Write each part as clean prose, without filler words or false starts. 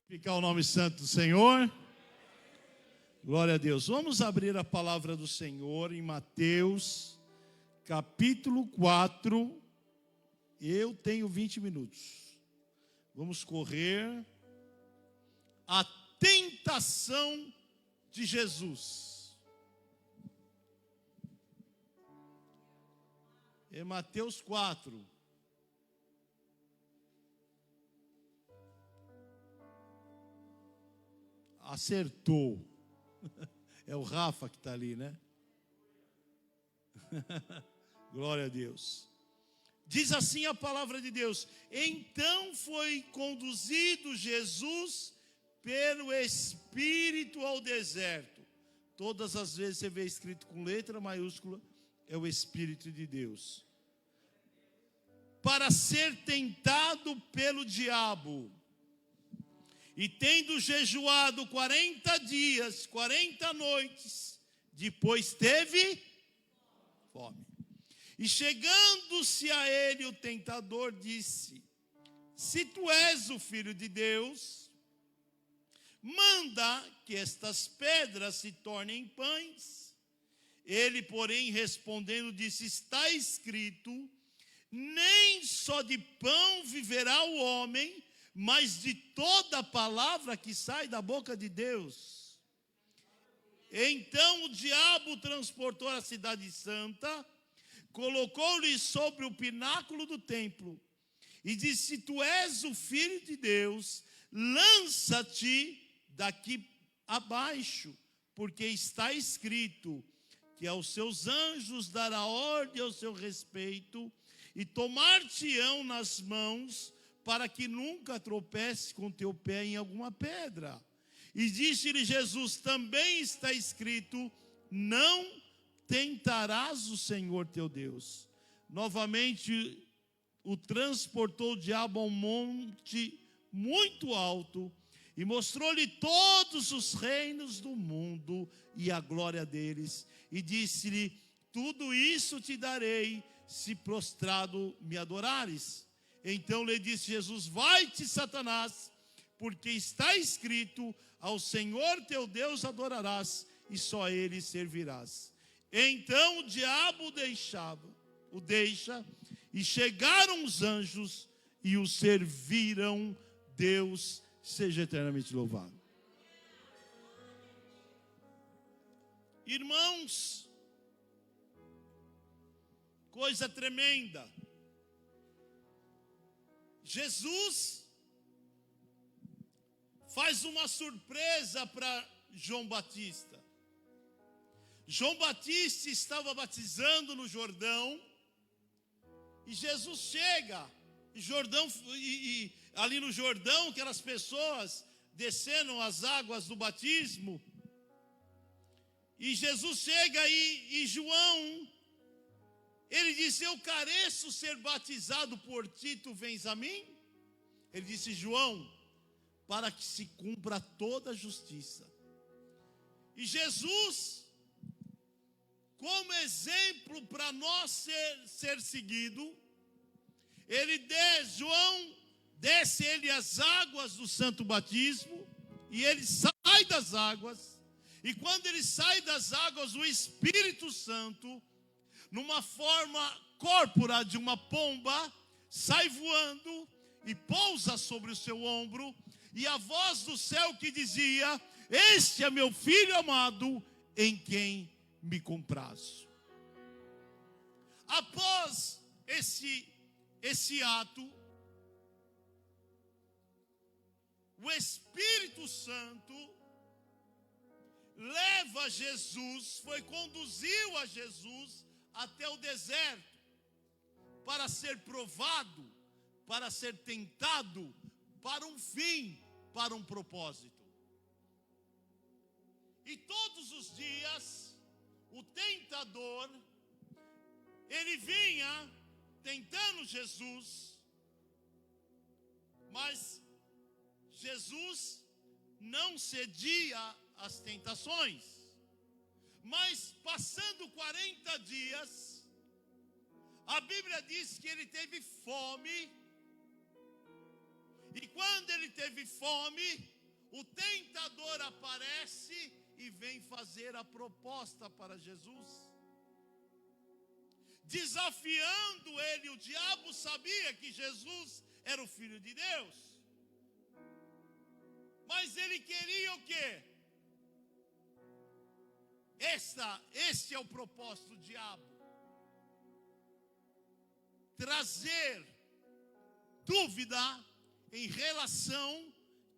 Ficar o nome santo do Senhor. Glória a Deus. Vamos abrir a palavra do Senhor em Mateus, capítulo 4. Eu tenho 20 minutos. Vamos correr. A tentação de Jesus. É Mateus 4. Acertou. É o Rafa que está ali, né? Glória a Deus. Diz assim a palavra de Deus: então foi conduzido Jesus pelo Espírito ao deserto. Todas as vezes você vê escrito com letra maiúscula, é o Espírito de Deus. Para ser tentado pelo diabo. E tendo jejuado 40 dias, 40 noites, depois teve fome. E chegando-se a ele o tentador disse: se tu és o Filho de Deus, manda que estas pedras se tornem pães. Ele, porém, respondendo, disse: está escrito, nem só de pão viverá o homem, mas de toda palavra que sai da boca de Deus. Então o diabo transportou a cidade santa, colocou-lhe sobre o pináculo do templo, e disse: se tu és o Filho de Deus, lança-te daqui abaixo, porque está escrito que aos seus anjos dará ordem ao seu respeito, e tomar-te-ão nas mãos, para que nunca tropece com teu pé em alguma pedra. E disse-lhe Jesus: também está escrito, não tentarás o Senhor teu Deus. Novamente o transportou o diabo a um monte muito alto, e mostrou-lhe todos os reinos do mundo e a glória deles, e disse-lhe: tudo isso te darei, se prostrado me adorares. Então lhe disse Jesus: vai-te, Satanás, porque está escrito, ao Senhor teu Deus adorarás, e só a ele servirás. Então o diabo o deixa, e chegaram os anjos, e o serviram. Deus seja eternamente louvado. Irmãos, coisa tremenda. Jesus faz uma surpresa para João Batista. João Batista estava batizando no Jordão, e Jesus chega, e ali no Jordão, aquelas pessoas descendo as águas do batismo, e Jesus chega e João, ele disse: eu careço ser batizado por ti, tu vens a mim? Ele disse: João, para que se cumpra toda a justiça. E Jesus, como exemplo para nós ser seguido, João desce ele as águas do santo batismo, e ele sai das águas, e quando ele sai das águas, o Espírito Santo, numa forma corpórea de uma pomba, sai voando e pousa sobre o seu ombro, e a voz do céu que dizia: este é meu filho amado, em quem me comprazo. Após esse ato, o Espírito Santo conduziu a Jesus até o deserto, para ser provado, para ser tentado, para um fim, para um propósito. E todos os dias, o tentador, ele vinha tentando Jesus, mas Jesus não cedia às tentações. Mas passando 40 dias, a Bíblia diz que ele teve fome. E quando ele teve fome, o tentador aparece e vem fazer a proposta para Jesus, desafiando ele. O diabo sabia que Jesus era o Filho de Deus, mas ele queria o quê? Este é o propósito do diabo: trazer dúvida em relação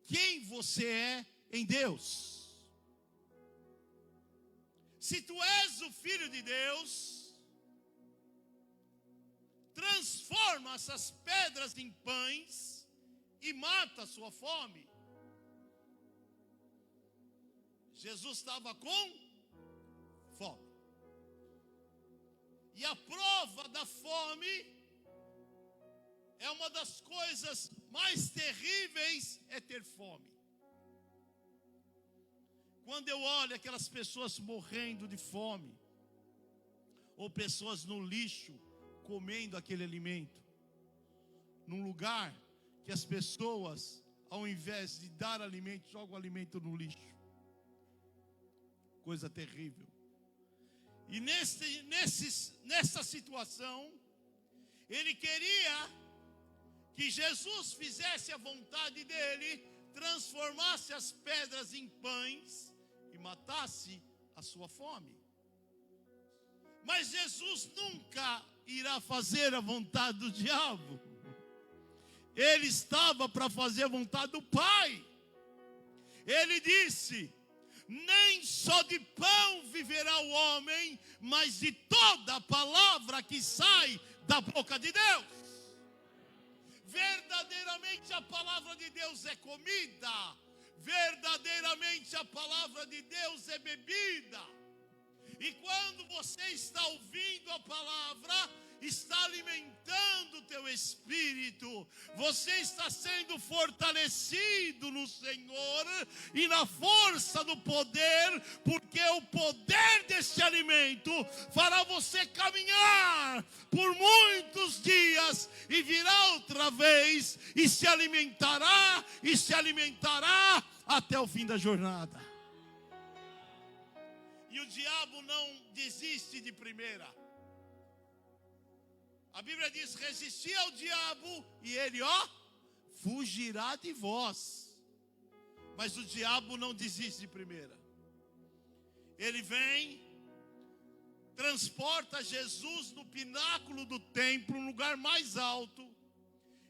quem você é em Deus. Se tu és o Filho de Deus, transforma essas pedras em pães e mata a sua fome. Jesus estava com fome. E a prova da fome é uma das coisas mais terríveis, é ter fome. Quando eu olho aquelas pessoas morrendo de fome, ou pessoas no lixo comendo aquele alimento, num lugar que as pessoas, ao invés de dar alimento, jogam o alimento no lixo. Coisa terrível. E nessa situação, ele queria que Jesus fizesse a vontade dele, transformasse as pedras em pães e matasse a sua fome. Mas Jesus nunca irá fazer a vontade do diabo. Ele estava para fazer a vontade do Pai. Ele disse: nem só de pão viverá o homem, mas de toda a palavra que sai da boca de Deus. Verdadeiramente a palavra de Deus é comida. Verdadeiramente a palavra de Deus é bebida. E quando você está ouvindo a palavra, está alimentando o teu espírito. Você está sendo fortalecido no Senhor e na força do poder, porque o poder deste alimento fará você caminhar por muitos dias e virá outra vez e se alimentará até o fim da jornada. E o diabo não desiste de primeira. A Bíblia diz: resisti ao diabo e ele, fugirá de vós. Mas o diabo não desiste de primeira. Ele vem, transporta Jesus no pináculo do templo, um lugar mais alto.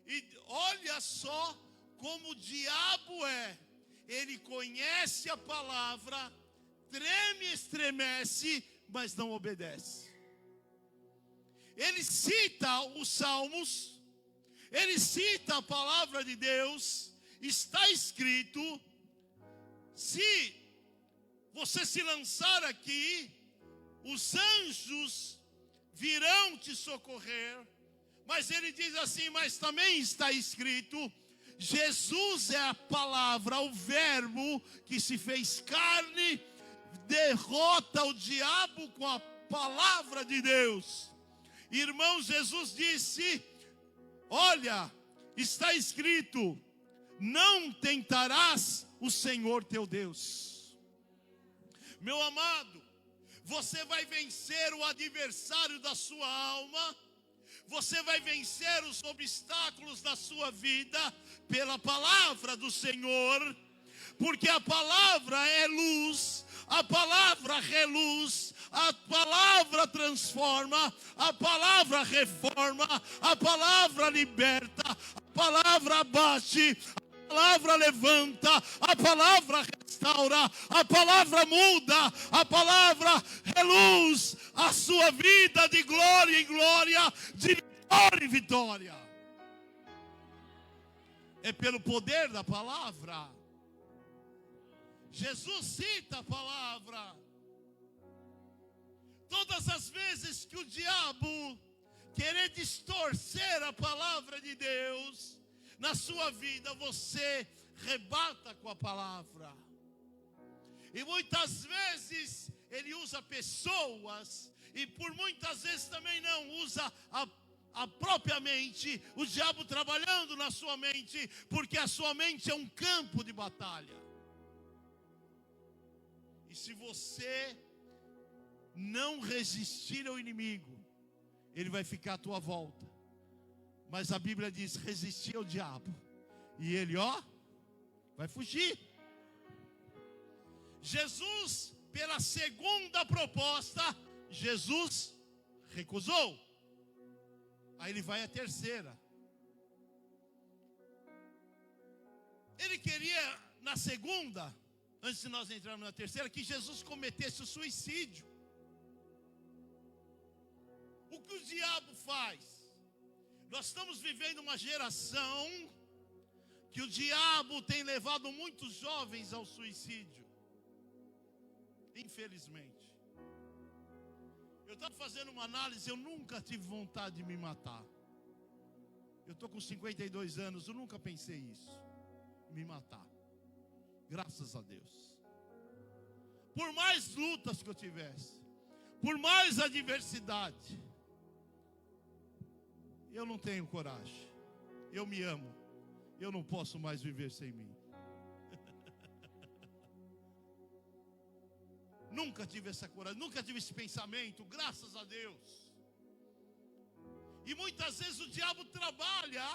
E olha só como o diabo é. Ele conhece a palavra, treme e estremece, mas não obedece. Ele cita os salmos, ele cita a palavra de Deus. Está escrito: se você se lançar aqui, os anjos virão te socorrer. Mas ele diz assim: mas também está escrito, Jesus é a palavra, o verbo que se fez carne, derrota o diabo com a palavra de Deus. Irmão, Jesus disse: olha, está escrito, não tentarás o Senhor teu Deus. Meu amado, você vai vencer o adversário da sua alma, você vai vencer os obstáculos da sua vida pela palavra do Senhor, porque a palavra é luz, a palavra reluz, a palavra transforma, a palavra reforma, a palavra liberta, a palavra abate, a palavra levanta, a palavra restaura, a palavra muda, a palavra reluz a sua vida de glória em glória, de vitória em vitória. É pelo poder da palavra. Jesus cita a palavra. Todas as vezes que o diabo querer distorcer a palavra de Deus na sua vida, você rebata com a palavra. E muitas vezes ele usa pessoas, e por muitas vezes também não usa a própria mente, o diabo trabalhando na sua mente, porque a sua mente é um campo de batalha. E se você não resistir ao inimigo, ele vai ficar à tua volta. Mas a Bíblia diz: resistir ao diabo, e ele, vai fugir. Jesus, pela segunda proposta, Jesus recusou. Aí ele vai à terceira. Ele queria, na segunda, antes de nós entrarmos na terceira, que Jesus cometesse o suicídio. O que o diabo faz? Nós estamos vivendo uma geração que o diabo tem levado muitos jovens ao suicídio. Infelizmente. Eu estava fazendo uma análise, eu nunca tive vontade de me matar. Eu estou com 52 anos, eu nunca pensei isso, me matar. Graças a Deus. Por mais lutas que eu tivesse, por mais adversidade, eu não tenho coragem. Eu me amo. Eu não posso mais viver sem mim. Nunca tive essa coragem, nunca tive esse pensamento, graças a Deus. E muitas vezes o diabo trabalha,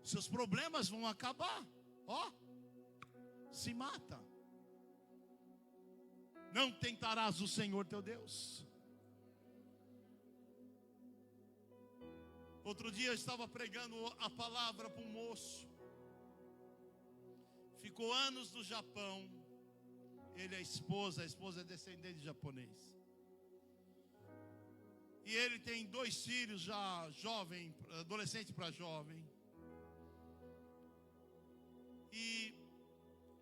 seus problemas vão acabar, se mata. Não tentarás o Senhor teu Deus. Outro dia eu estava pregando a palavra para um moço. Ficou anos no Japão. Ele é a esposa é descendente de japonês. E ele tem 2 filhos já jovem, adolescente para jovem. E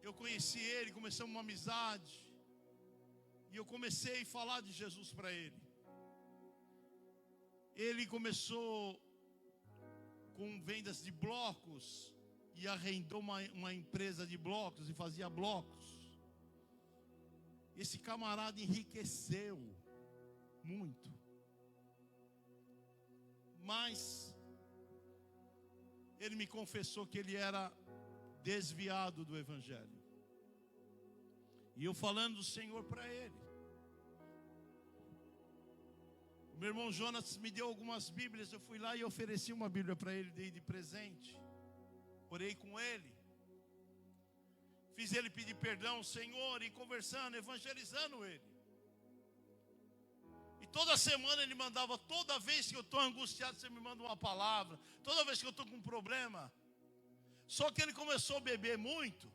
eu conheci ele, começamos uma amizade. E eu comecei a falar de Jesus para ele. Ele começou com vendas de blocos e arrendou uma empresa de blocos e fazia blocos. Esse camarada enriqueceu muito. Mas ele me confessou que ele era desviado do Evangelho. E eu falando do Senhor para ele. O meu irmão Jonas me deu algumas Bíblias. Eu fui lá e ofereci uma Bíblia para ele, dei de presente. Orei com ele. Fiz ele pedir perdão ao Senhor e conversando, evangelizando ele. E toda semana ele mandava, toda vez que eu estou angustiado, você me manda uma palavra. Toda vez que eu estou com um problema. Só que ele começou a beber muito.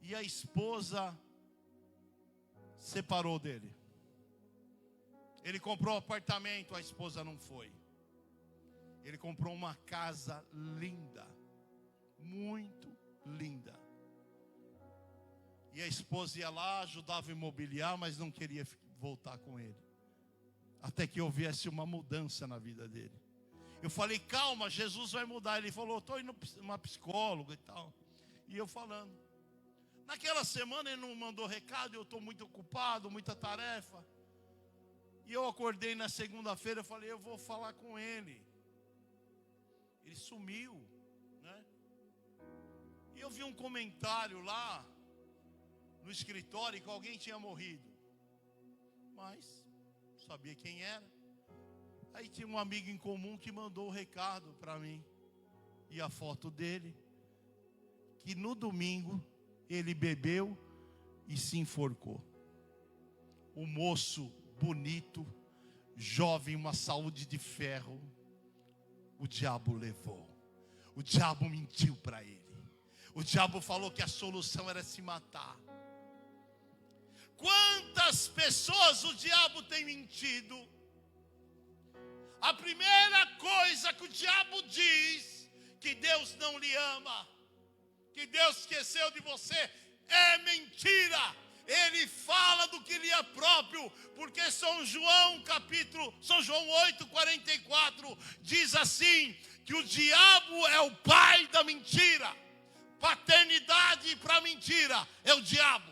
E a esposa separou dele. Ele comprou um apartamento, a esposa não foi. Ele comprou uma casa linda. Muito linda. E a esposa ia lá, ajudava a imobiliar, mas não queria voltar com ele. Até que houvesse uma mudança na vida dele. Eu falei, calma, Jesus vai mudar. Ele falou, estou indo numa psicóloga e tal. E eu falando. Naquela semana ele não mandou recado, eu estou muito ocupado, muita tarefa. E eu acordei na segunda-feira, eu falei, eu vou falar com ele. Ele sumiu, né? E eu vi um comentário lá no escritório que alguém tinha morrido. Mas sabia quem era. Aí tinha um amigo em comum que mandou o recado para mim. E a foto dele. Que no domingo ele bebeu e se enforcou. O moço bonito, jovem, uma saúde de ferro. O diabo levou. O diabo mentiu para ele. O diabo falou que a solução era se matar. Quantas pessoas o diabo tem mentido? A primeira coisa que o diabo diz, que Deus não lhe ama, que Deus esqueceu de você, é mentira. Ele fala do que lhe é próprio, porque São João 8,44 diz assim, que o diabo é o pai da mentira. paternidade para mentira é o diabo.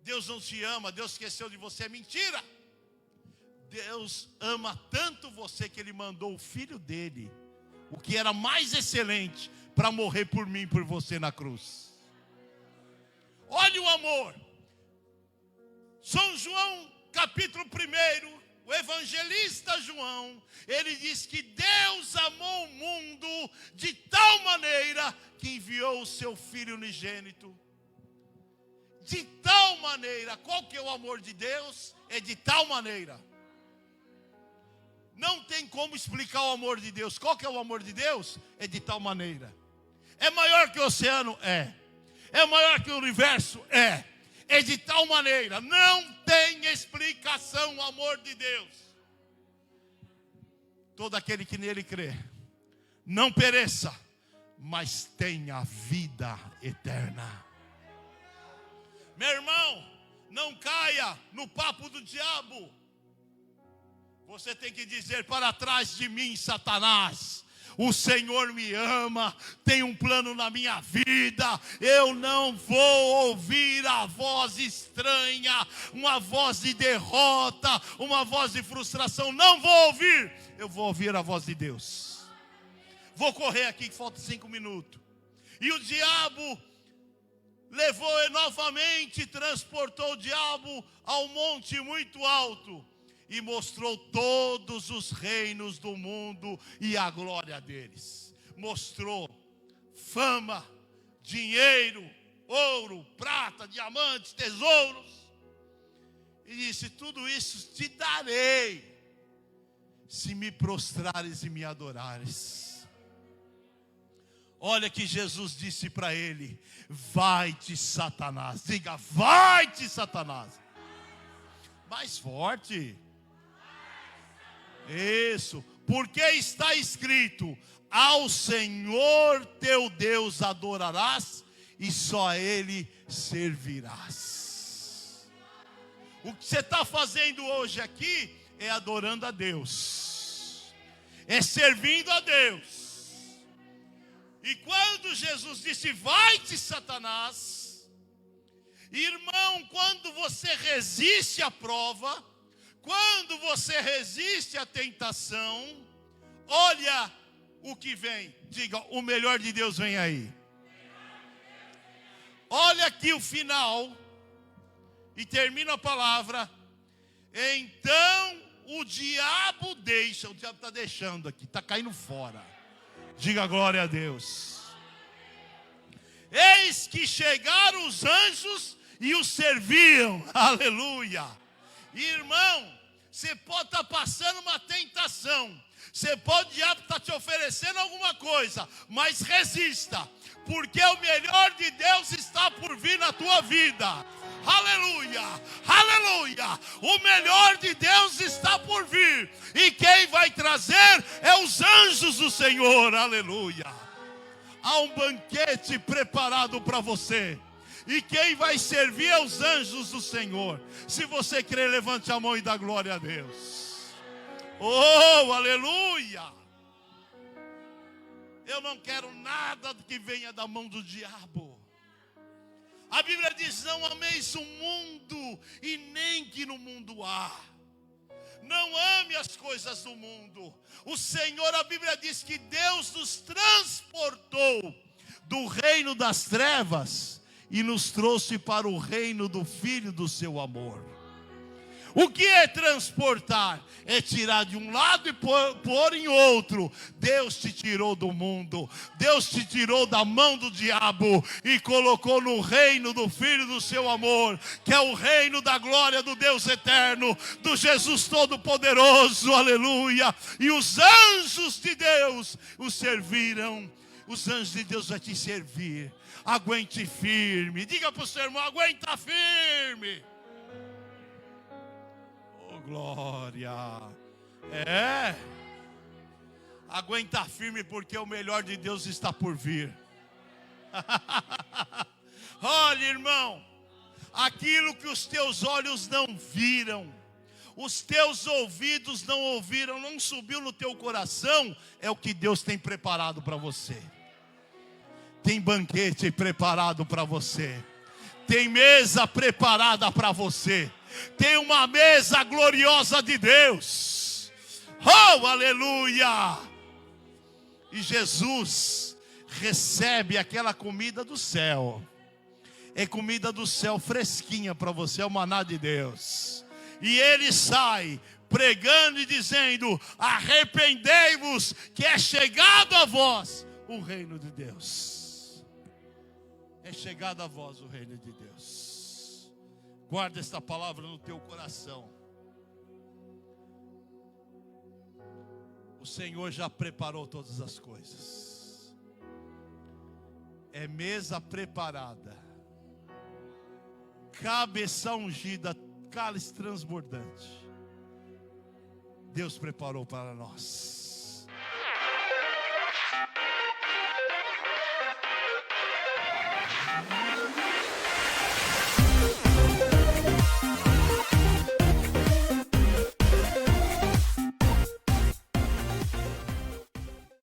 Deus não te ama, Deus esqueceu de você, é mentira. Deus ama tanto você que Ele mandou o Filho dele, o que era mais excelente, para morrer por mim e por você na cruz. Olha o amor. São João, capítulo 1, o evangelista João, ele diz que Deus amou o mundo de tal maneira que enviou o seu Filho unigênito. De tal maneira. Qual que é o amor de Deus? É de tal maneira. Não tem como explicar o amor de Deus. Qual que é o amor de Deus? É de tal maneira. É maior que o oceano? É. É maior que o universo? É. É de tal maneira. Não tem explicação o amor de Deus. Todo aquele que nele crê, não pereça, mas tenha vida eterna. Meu irmão, não caia no papo do diabo. Você tem que dizer: para trás de mim, Satanás. O Senhor me ama, tem um plano na minha vida. Eu não vou ouvir a voz estranha, uma voz de derrota, uma voz de frustração. Não vou ouvir. Eu vou ouvir a voz de Deus. Vou correr aqui, que falta 5 minutos. E o diabo levou novamente, transportou o diabo ao monte muito alto e mostrou todos os reinos do mundo e a glória deles. Mostrou fama, dinheiro, ouro, prata, diamantes, tesouros. E disse: tudo isso te darei, se me prostrares e me adorares. Olha que Jesus disse para ele: vai-te, Satanás. Diga: vai-te, Satanás. Mais forte. Isso, porque está escrito: ao Senhor teu Deus adorarás e só a Ele servirás. O que você está fazendo hoje aqui é adorando a Deus, é servindo a Deus. E quando Jesus disse: vai-te, Satanás, irmão, quando você resiste à prova, quando você resiste à tentação, olha o que vem. Diga: o melhor de Deus vem aí. Olha aqui o final, e termina a palavra. Então o diabo deixa. O diabo está deixando aqui, está caindo fora. Diga glória a Deus. Eis que chegaram os anjos e os serviam. Aleluia. Irmão, você pode estar passando uma tentação, o diabo está te oferecendo alguma coisa, mas resista, porque o melhor de Deus está por vir na tua vida. Aleluia, aleluia. O melhor de Deus está por vir, e quem vai trazer é os anjos do Senhor. Aleluia. Há um banquete preparado para você, e quem vai servir é os anjos do Senhor. Se você crer, levante a mão e dá glória a Deus. Oh, aleluia. Eu não quero nada que venha da mão do diabo. A Bíblia diz: não ameis o mundo e nem que no mundo há. Não ame as coisas do mundo. O Senhor, a Bíblia diz que Deus nos transportou do reino das trevas e nos trouxe para o reino do Filho do seu amor. O que é transportar? É tirar de um lado e pôr em outro. Deus te tirou do mundo, Deus te tirou da mão do diabo e colocou no reino do Filho do seu amor, que é o reino da glória do Deus eterno, do Jesus Todo-Poderoso. Aleluia. E os anjos de Deus o serviram. Os anjos de Deus vão te servir. Aguente firme. Diga para o seu irmão: aguenta firme. Oh, glória. Aguenta firme, porque o melhor de Deus está por vir. Olha, irmão, aquilo que os teus olhos não viram, os teus ouvidos não ouviram, não subiu no teu coração, é o que Deus tem preparado para você. Tem banquete preparado para você. Tem mesa preparada para você. Tem uma mesa gloriosa de Deus. Oh, aleluia! E Jesus recebe aquela comida do céu. É comida do céu fresquinha para você, é o maná de Deus. E ele sai pregando e dizendo: arrependei-vos, que é chegado a vós o reino de Deus. É chegado a vós o reino de Deus. Guarda esta palavra no teu coração. O Senhor já preparou todas as coisas. É mesa preparada, cabeça ungida, cálice transbordante. Deus preparou para nós.